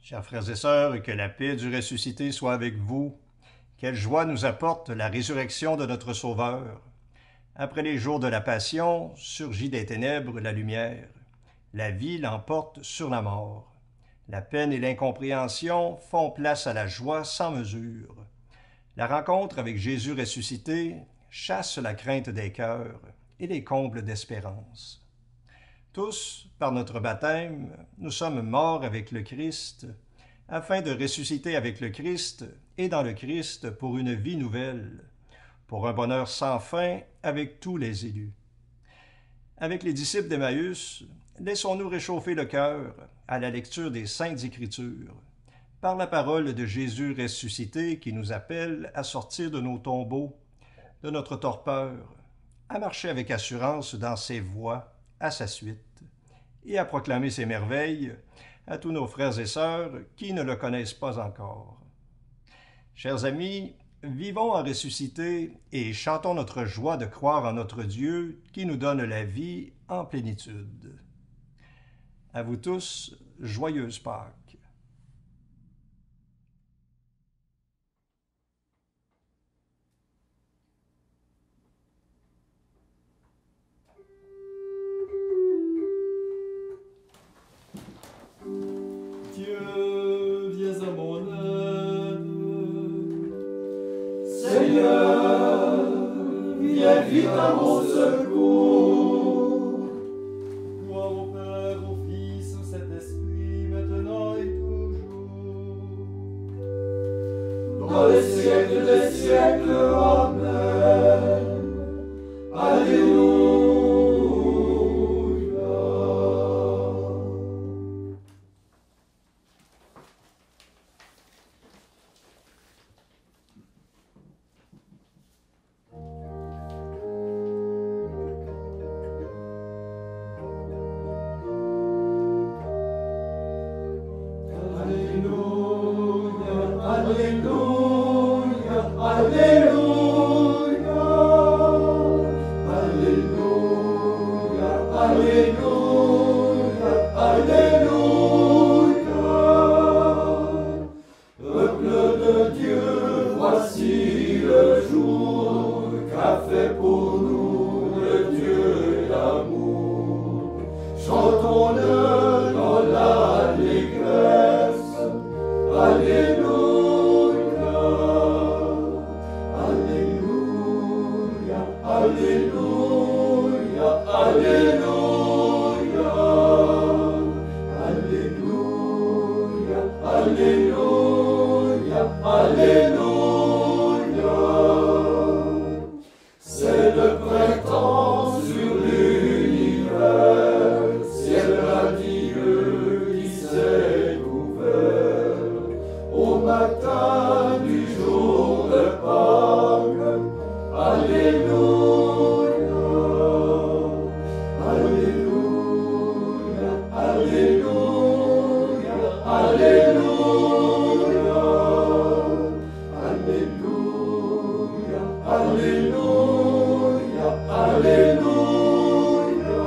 Chers frères et sœurs, que la paix du ressuscité soit avec vous. Quelle joie nous apporte la résurrection de notre Sauveur. Après les jours de la Passion, surgit des ténèbres la lumière. La vie l'emporte sur la mort. La peine et l'incompréhension font place à la joie sans mesure. La rencontre avec Jésus ressuscité chasse la crainte des cœurs et les comble d'espérance. Tous, par notre baptême, nous sommes morts avec le Christ, afin de ressusciter avec le Christ et dans le Christ pour une vie nouvelle, pour un bonheur sans fin avec tous les élus. Avec les disciples d'Emmaüs, laissons-nous réchauffer le cœur à la lecture des Saintes Écritures, par la parole de Jésus ressuscité qui nous appelle à sortir de nos tombeaux, de notre torpeur, à marcher avec assurance dans ses voies, à sa suite, et à proclamer ses merveilles à tous nos frères et sœurs qui ne le connaissent pas encore. Chers amis, vivons en ressuscité et chantons notre joie de croire en notre Dieu qui nous donne la vie en plénitude. À vous tous, joyeuse Pâques. Dieu, viens à mon aide. Seigneur, viens vite à mon secours. Gloire au Père, au Fils, au Saint-Esprit, maintenant et toujours. Dans les siècles des siècles, Amen. Alléluia. Alléluia, Alléluia, Alléluia, Alléluia, Alléluia. Peuple de Dieu, voici le jour qu'a fait pour nous le Dieu d'amour. Chantons-le dans l'allégresse. Alléluia. Alléluia, Alléluia, Alléluia, Alléluia, Alléluia. C'est le printemps sur l'univers, ciel radieux qui s'est ouvert au matin du jour de Pâques. Alléluia, Alléluia, Alléluia, Alléluia, Alléluia, Alléluia, Alléluia.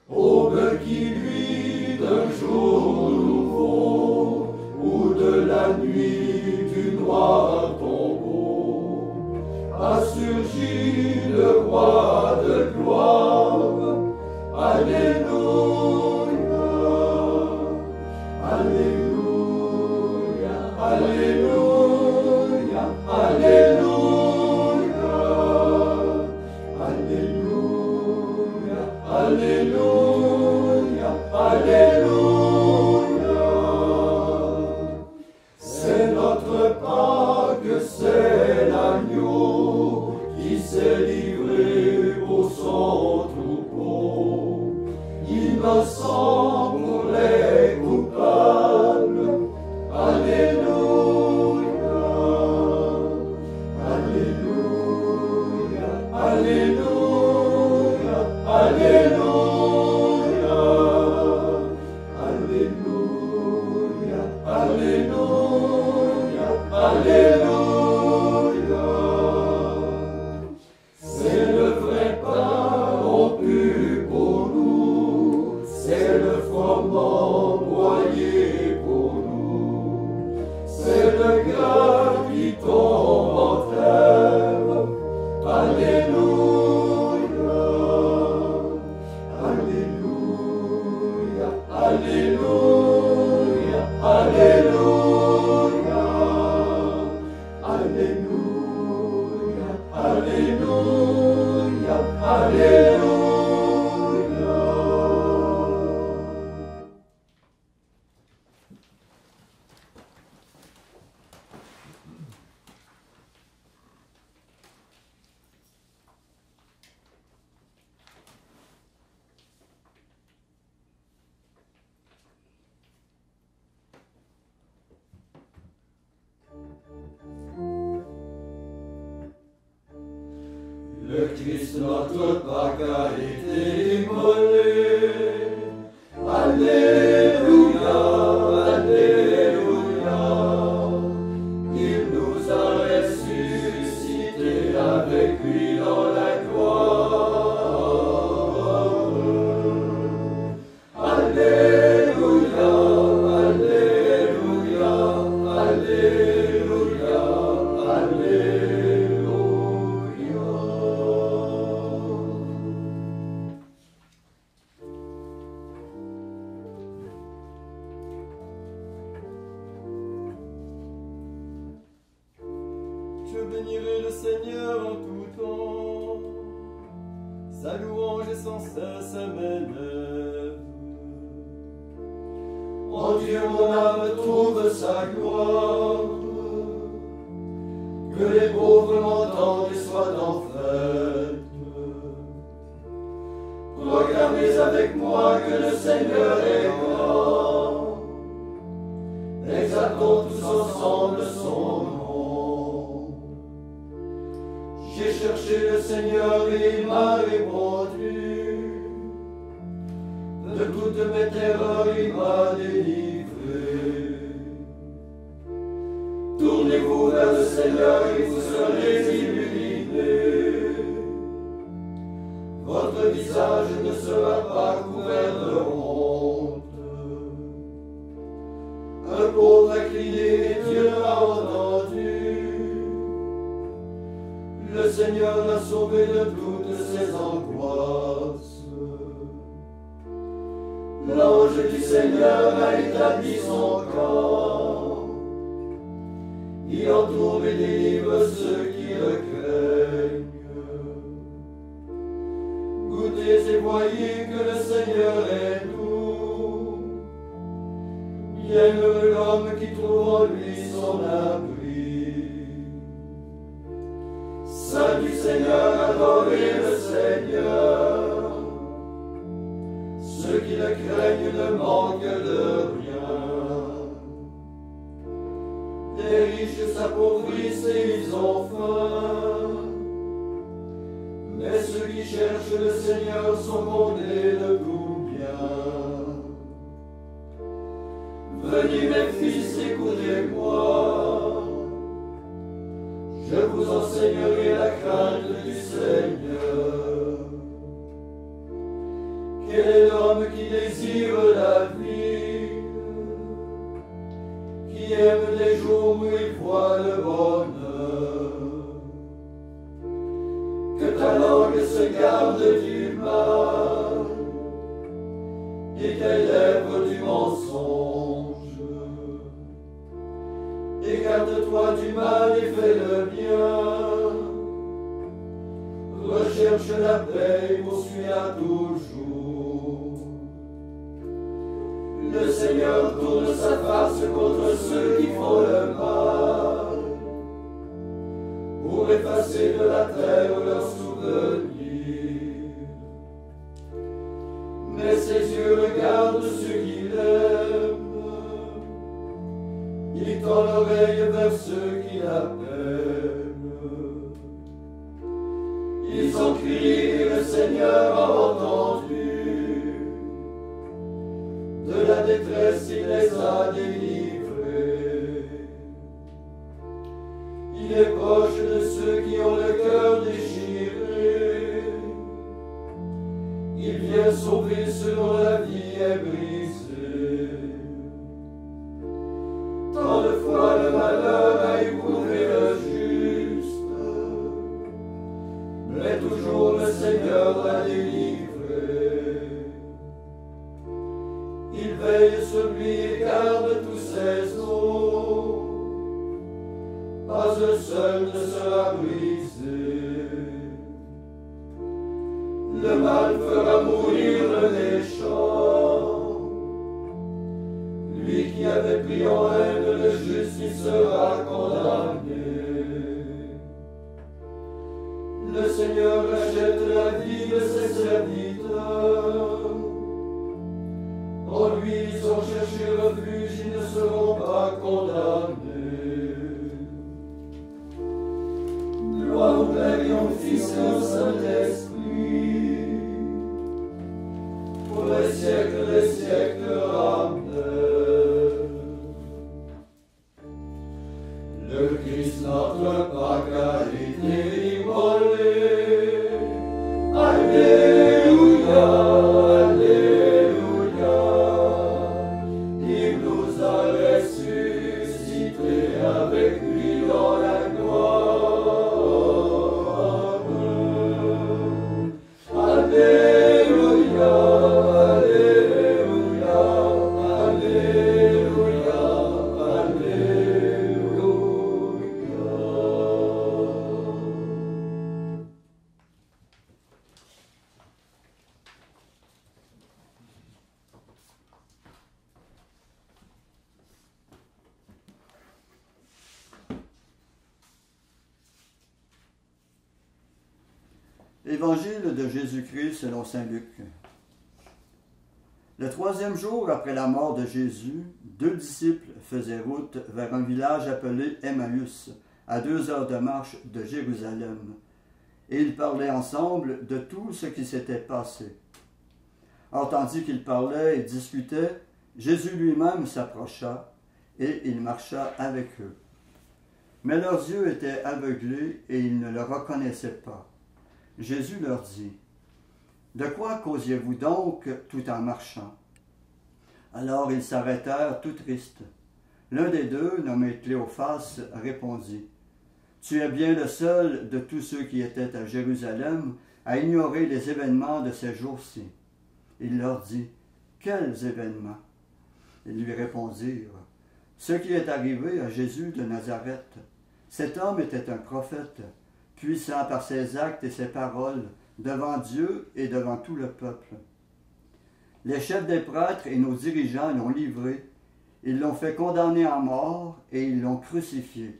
Aube qui luit d'un jour nouveau ou de la nuit du noir tombeau, a surgi le roi de gloire. Alléluia, Alléluia, Alléluia, Alléluia, Alléluia, Alléluia, Alléluia. C'est notre Pâques, c'est l'agneau qui s'est livré pour son troupeau, innocent pour les coupables. Alléluia, Alléluia, Alléluia, Alléluia, Alléluia, Alléluia, Alléluia. C'est le vrai pain rompu pour nous, c'est le froment broyé Le Christ notre Pâques a été immolé. Alléluia, Alléluia. Il nous a ressuscités avec lui dans la gloire. Alléluia, Alléluia, Alléluia, Alléluia. Je bénirai le Seigneur en tout temps, sa louange est sans cesse à mes lèvres. En Dieu mon âme trouve sa gloire, que les pauvres m'entendent et soient en fête. Proclamez avec moi que le Seigneur est grand, exaltons tous ensemble son nom. J'ai cherché le Seigneur et il m'a répondu. De toutes mes terreurs il m'a délivré. Tournez-vous vers le Seigneur et vous serez illuminés. Votre visage ne sera pas couvert de honte. Un pauvre a crié et Dieu l'a entendu. Le Seigneur l'a sauvé de toutes ses angoisses. L'ange du Seigneur a établi son camp. Il entoure et délivre ceux qui le craignent. Goûtez et voyez que le Seigneur est doux. Bienheureux l'homme qui trouve en lui son abri. Saint du Seigneur, adorez le Seigneur. Ceux qui le craignent ne manquent de rien. Les riches s'appauvrissent et ils ont faim. Mais ceux qui cherchent le Seigneur sont comblés de tout bien. Venez mes fils, écoutez-moi. Je vous enseignerai la crainte du Seigneur. Quel est l'homme qui désire la vie, qui aime les jours où il voit le bonheur? Que ta langue se garde du mal et tes lèvres du mensonge. Écarte-toi du mal et fais le bien. Recherche la paix et poursuis-la toujours. Le Seigneur tourne sa face contre ceux qui font le mal, pour effacer de la terre leurs souvenirs. Mais ses yeux regardent ceux qui l'aiment. Il tend l'oreille vers ceux qui l'appellent. Ils ont crié et le Seigneur a entendu. De la détresse il les a délivrés. Il est proche de ceux qui ont le cœur déchiré. Il vient sauver ceux dont la vie est brisée. Tant de fois le malheur a éprouvé le juste, mais toujours le Seigneur l'a délivré. Il veille sur lui et garde tous ses os. Pas un seul ne sera brisé. Le mal fera mourir le méchant. Lui qui avait pris en haine le juste, il sera condamné. Le Seigneur rachète la vie de ses serviteurs. En lui, ils ont cherché refuge, ils ne seront pas condamnés. Gloire au Père et au Fils et au Saint Évangile de Jésus-Christ selon saint Luc. Le troisième jour après la mort de Jésus, 2 disciples faisaient route vers un village appelé Emmaüs, à 2 heures de marche de Jérusalem, et ils parlaient ensemble de tout ce qui s'était passé. Or, tandis qu'ils parlaient et discutaient, Jésus lui-même s'approcha, et il marcha avec eux. Mais leurs yeux étaient aveuglés, et ils ne le reconnaissaient pas. Jésus leur dit, « De quoi causiez-vous donc tout en marchant? » Alors ils s'arrêtèrent tout tristes. L'un des deux, nommé Cléophas, répondit, « Tu es bien le seul de tous ceux qui étaient à Jérusalem à ignorer les événements de ces jours-ci. » Il leur dit, « Quels événements? » Ils lui répondirent, « Ce qui est arrivé à Jésus de Nazareth. Cet homme était un prophète, puissant par ses actes et ses paroles, devant Dieu et devant tout le peuple. Les chefs des prêtres et nos dirigeants l'ont livré, ils l'ont fait condamner à mort et ils l'ont crucifié.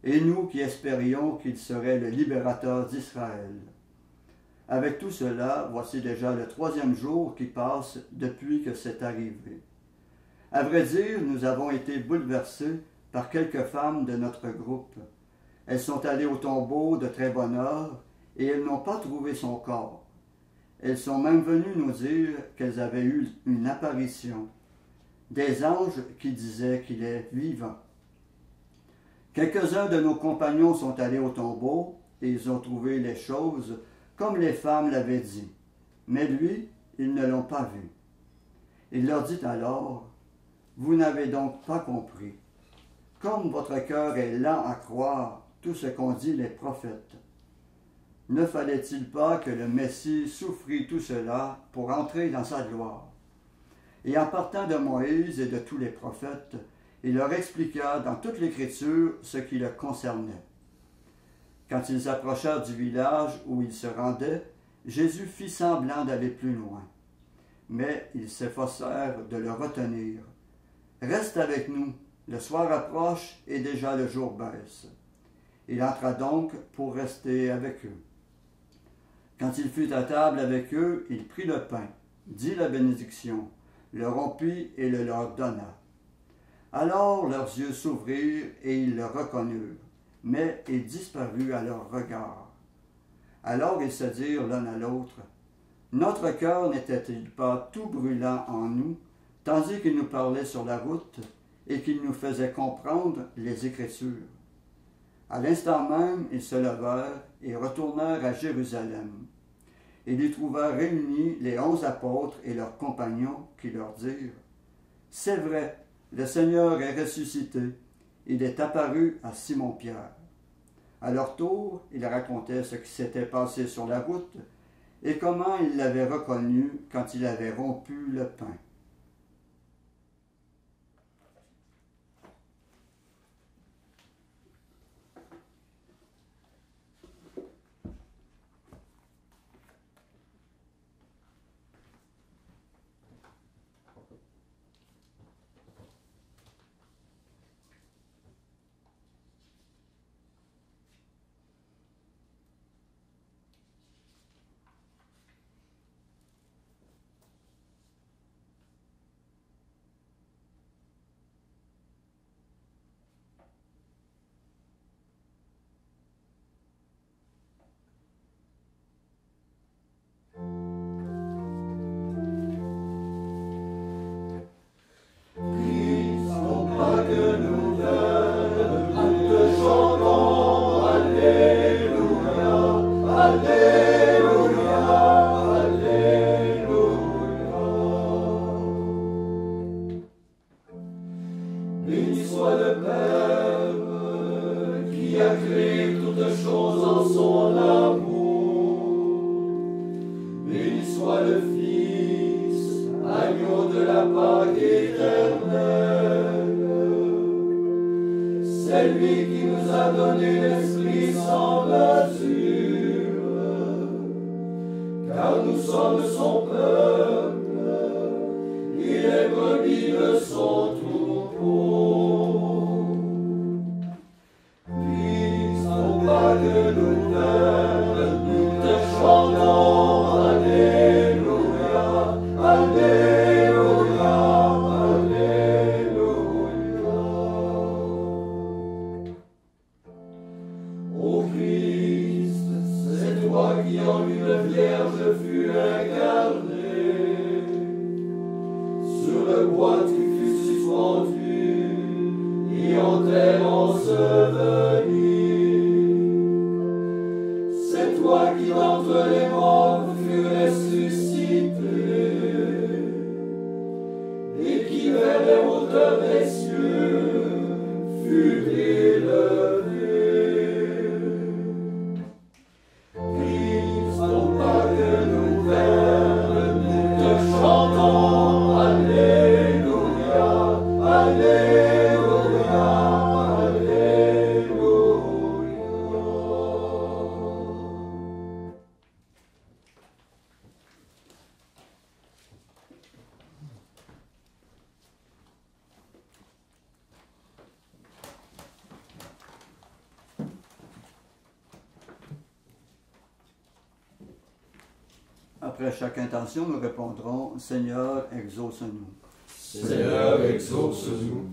Et nous qui espérions qu'il serait le libérateur d'Israël. Avec tout cela, voici déjà le 3e jour qui passe depuis que c'est arrivé. À vrai dire, nous avons été bouleversés par quelques femmes de notre groupe. Elles sont allées au tombeau de très bonne heure et elles n'ont pas trouvé son corps. Elles sont même venues nous dire qu'elles avaient eu une apparition, des anges qui disaient qu'il est vivant. Quelques-uns de nos compagnons sont allés au tombeau et ils ont trouvé les choses comme les femmes l'avaient dit, mais lui, ils ne l'ont pas vu. Il leur dit alors, « Vous n'avez donc pas compris, comme votre cœur est lent à croire tout ce qu'ont dit les prophètes. Ne fallait-il pas que le Messie souffrit tout cela pour entrer dans sa gloire? » Et en partant de Moïse et de tous les prophètes, il leur expliqua dans toute l'Écriture ce qui le concernait. Quand ils approchèrent du village où ils se rendaient, Jésus fit semblant d'aller plus loin. Mais ils s'efforcèrent de le retenir. « Reste avec nous, le soir approche et déjà le jour baisse. » Il entra donc pour rester avec eux. Quand il fut à table avec eux, il prit le pain, dit la bénédiction, le rompit et le leur donna. Alors leurs yeux s'ouvrirent et ils le reconnurent, mais il disparut à leur regard. Alors ils se dirent l'un à l'autre, « Notre cœur n'était-il pas tout brûlant en nous, tandis qu'il nous parlait sur la route et qu'il nous faisait comprendre les Écritures? » À l'instant même, ils se levèrent et retournèrent à Jérusalem. Ils y trouvèrent réunis les 11 apôtres et leurs compagnons qui leur dirent, « C'est vrai, le Seigneur est ressuscité, il est apparu à Simon-Pierre. » À leur tour, ils racontaient ce qui s'était passé sur la route et comment ils l'avaient reconnu quand il avait rompu le pain. Que nous te le bois tu fus suspendu, et en terre enseveli. C'est toi qui d'entre les morts fus ressuscité, et qui vers les hauteurs des cieux fut élevé. Christ, non pas que nous vernes, nous te chantons, Alléluia, Alléluia, Alléluia. Après chaque intention, nous répondrons « Seigneur, exauce-nous ». Seigneur, exauce-nous.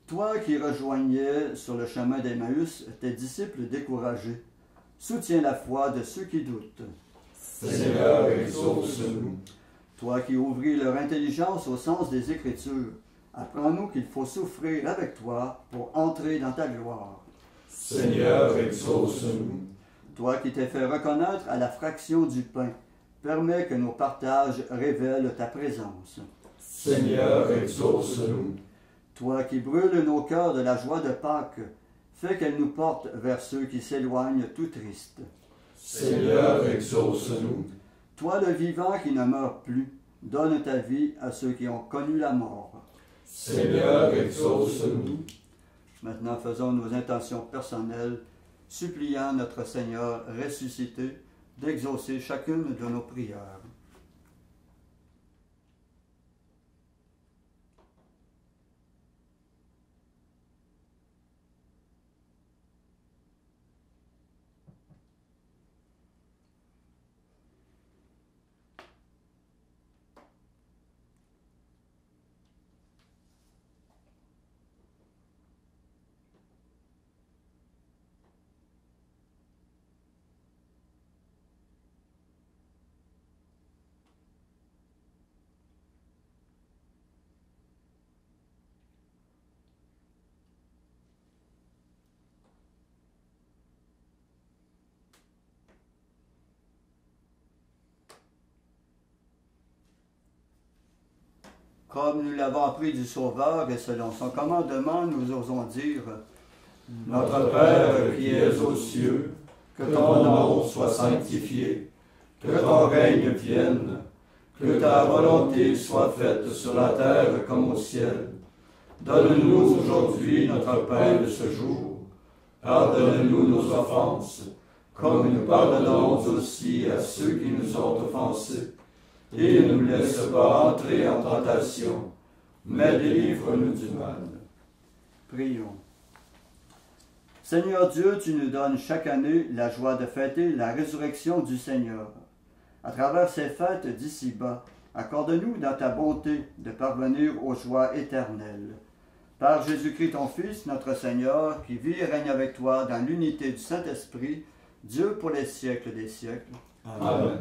Toi qui rejoignais sur le chemin d'Emmaüs tes disciples découragés, soutiens la foi de ceux qui doutent. Seigneur, exauce-nous. Toi qui ouvris leur intelligence au sens des Écritures, apprends-nous qu'il faut souffrir avec toi pour entrer dans ta gloire. Seigneur, exauce-nous. Toi qui t'es fait reconnaître à la fraction du pain, permets que nos partages révèlent ta présence. Seigneur, exauce-nous. Toi qui brûles nos cœurs de la joie de Pâques, fais qu'elle nous porte vers ceux qui s'éloignent tout tristes. Seigneur, exauce-nous. Toi le vivant qui ne meurt plus, donne ta vie à ceux qui ont connu la mort. Seigneur, exauce-nous. Maintenant faisons nos intentions personnelles, suppliant notre Seigneur ressuscité d'exaucer chacune de nos prières. Comme nous l'avons appris du Sauveur et selon son commandement, nous osons dire « Notre Père qui es aux cieux, que ton nom soit sanctifié, que ton règne vienne, que ta volonté soit faite sur la terre comme au ciel. Donne-nous aujourd'hui notre pain de ce jour. Pardonne-nous nos offenses, comme nous pardonnons aussi à ceux qui nous ont offensés. Et ne nous laisse pas entrer en tentation, mais délivre-nous du mal. » Prions. Seigneur Dieu, tu nous donnes chaque année la joie de fêter la résurrection du Seigneur. À travers ces fêtes d'ici-bas, accorde-nous dans ta bonté de parvenir aux joies éternelles. Par Jésus-Christ ton Fils, notre Seigneur, qui vit et règne avec toi dans l'unité du Saint-Esprit, Dieu pour les siècles des siècles. Amen.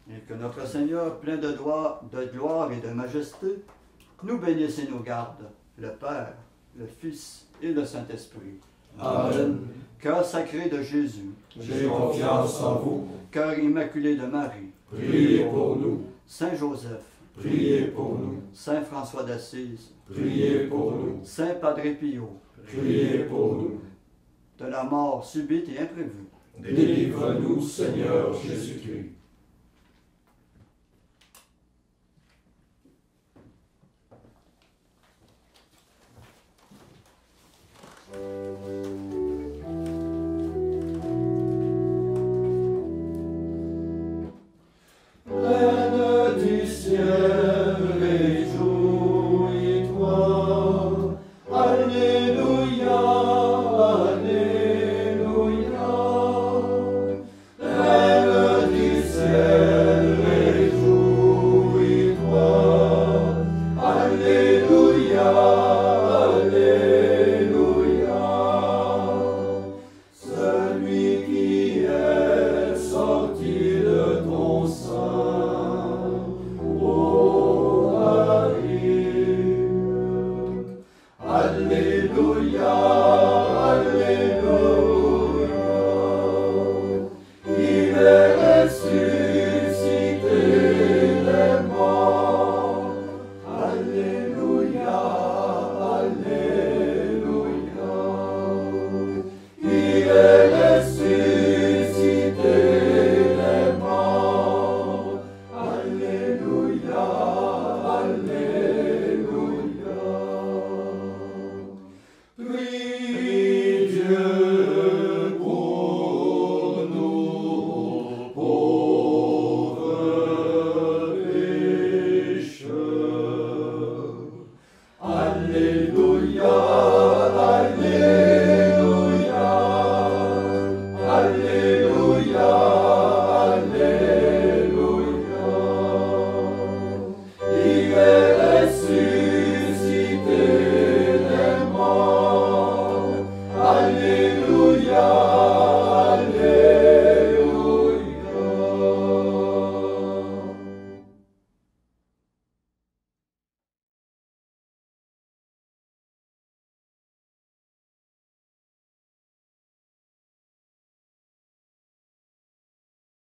Et que notre Seigneur, plein de gloire et de majesté, nous bénisse et nous garde, le Père, le Fils et le Saint-Esprit. Amen. Cœur sacré de Jésus, J'ai confiance en vous. cœur immaculé de Marie, Priez pour nous. Saint Joseph, Priez pour nous. Saint François d'Assise, Priez pour nous. Saint Padre Pio, Priez pour nous. de la mort subite et imprévue, Délivre-nous, Seigneur Jésus-Christ.